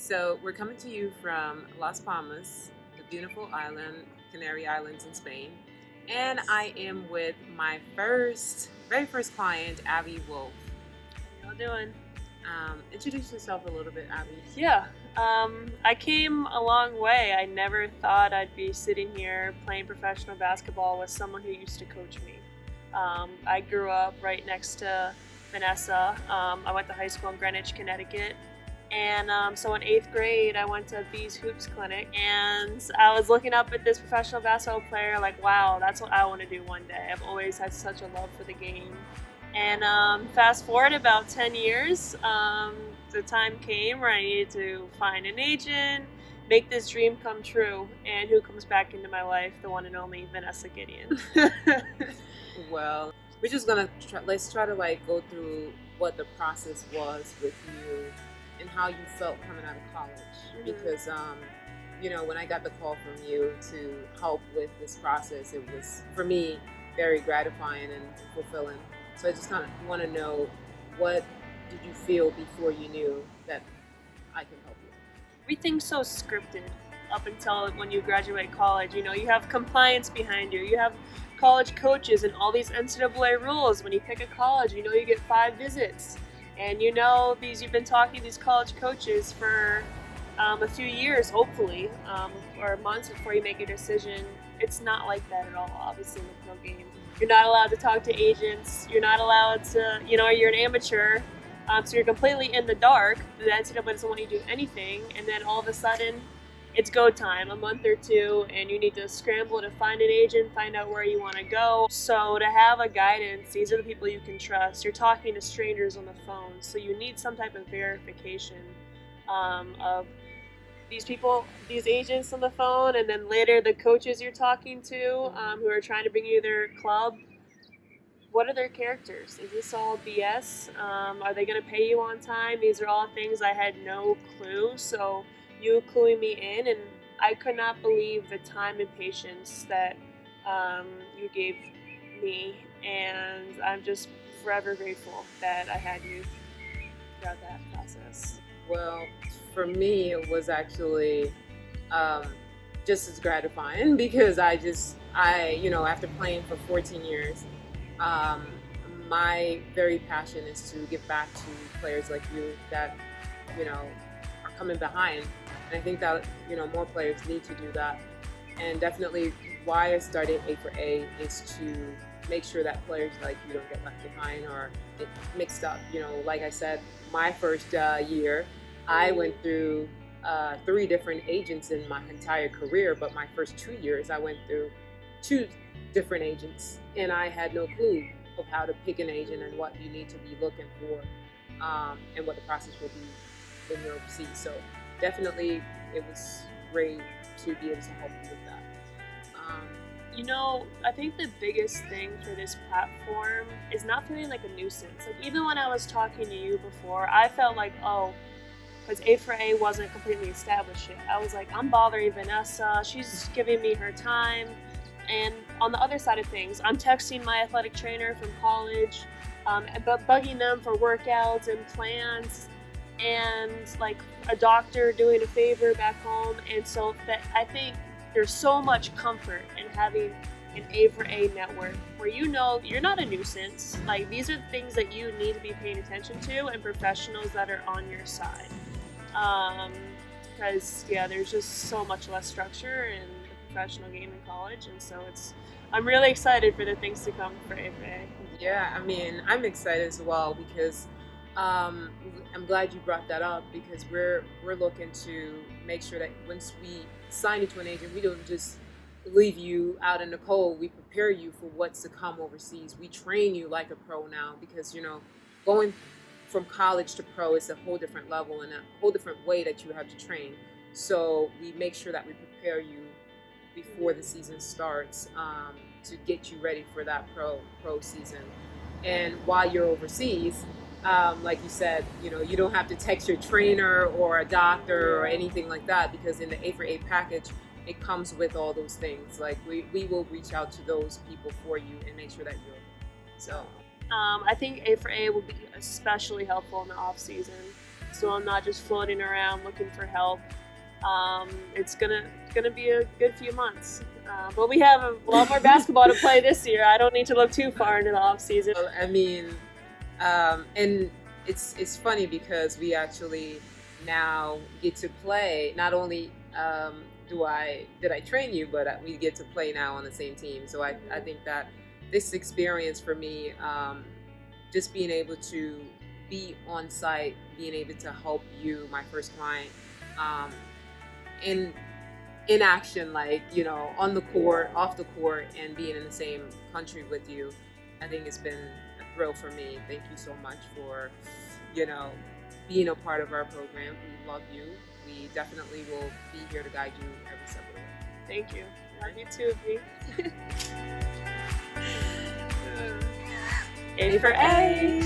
So we're coming to you from Las Palmas, the beautiful island, Canary Islands in Spain. And I am with my very first client, Abbie Wolf. How you doing? Introduce yourself a little bit, Abbie. Yeah, I came a long way. I never thought I'd be sitting here playing professional basketball with someone who used to coach me. I grew up right next to Vanessa. I went to high school in Greenwich, Connecticut. And so in 8th grade, I went to Bee's Hoops Clinic, and I was looking up at this professional basketball player like, wow, that's what I want to do one day. I've always had such a love for the game. And fast forward about 10 years, the time came where I needed to find an agent, make this dream come true. And who comes back into my life? The one and only Vanessa Gidden. Well, we're just gonna let's try to go through what the process was with you and how you felt coming out of college. Because when I got the call from you to help with this process, it was for me very gratifying and fulfilling. So I just kind of want to know, what did you feel before you knew that I can help you? Everything's so scripted up until when you graduate college. You have compliance behind you. You have college coaches and all these NCAA rules. When you pick a college, you get 5 visits. And you've been talking to these college coaches for a few years, hopefully, or months before you make a decision. It's not like that at all, obviously, in the pro game. You're not allowed to talk to agents. You're not allowed to, you're an amateur. So you're completely in the dark. The NCAA doesn't want you to do anything. And then all of a sudden, it's go time, a month or two, and you need to scramble to find an agent, find out where you want to go. So to have a guidance, these are the people you can trust. You're talking to strangers on the phone, so you need some type of verification of these people, these agents on the phone, and then later the coaches you're talking to who are trying to bring you to their club. What are their characters? Is this all BS? Are they going to pay you on time? These are all things I had no clue. So you cluing me in, and I could not believe the time and patience that you gave me, and I'm just forever grateful that I had you throughout that process. Well, for me, it was actually just as gratifying because after playing for 14 years, my very passion is to give back to players like you that, are coming behind. And I think that, more players need to do that. And definitely why I started A4A is to make sure that players like you don't get left behind or get mixed up. Like I said, my first year, I went through 3 different agents in my entire career, but my first 2 years, I went through 2 different agents, and I had no clue of how to pick an agent and what you need to be looking for, and what the process will be when you're overseas. So definitely, it was great to be able to help you with that. I think the biggest thing for this platform is not feeling like a nuisance. Like, even when I was talking to you before, I felt like, because A4A wasn't completely established yet. I was like, I'm bothering Vanessa. She's giving me her time. And on the other side of things, I'm texting my athletic trainer from college, bugging them for workouts and plans, and like a doctor doing a favor back home. And so that I think there's so much comfort in having an A4A network where you're not a nuisance. Like, these are the things that you need to be paying attention to, and professionals that are on your side. Because there's just so much less structure in the professional game in college, and so I'm really excited for the things to come for A4A. Yeah, I'm excited as well because I'm glad you brought that up, because we're looking to make sure that once we sign you to an agent, we don't just leave you out in the cold. We prepare you for what's to come overseas. We train you like a pro now, because going from college to pro is a whole different level and a whole different way that you have to train. So we make sure that we prepare you before the season starts, to get you ready for that pro season. And while you're overseas, like you said, you don't have to text your trainer or a doctor or anything like that, because in the A4A package, it comes with all those things. Like, we will reach out to those people for you and make sure that you're okay. So I think A4A will be especially helpful in the off season. so I'm not just floating around looking for help. It's gonna be a good few months, but we have a lot more basketball to play this year. I don't need to look too far into the off season. I mean, and it's funny because we actually now get to play. Not only did I train you, but we get to play now on the same team. So I think that this experience for me, just being able to be on site, being able to help you, my first client, in action, like, you know, on the court, off the court, and being in the same country with you, I think it's been a thrill for me. Thank you so much for, you know, being a part of our program. We love you. We definitely will be here to guide you every step of the way. Thank you. Love you too, Abbie. A for A.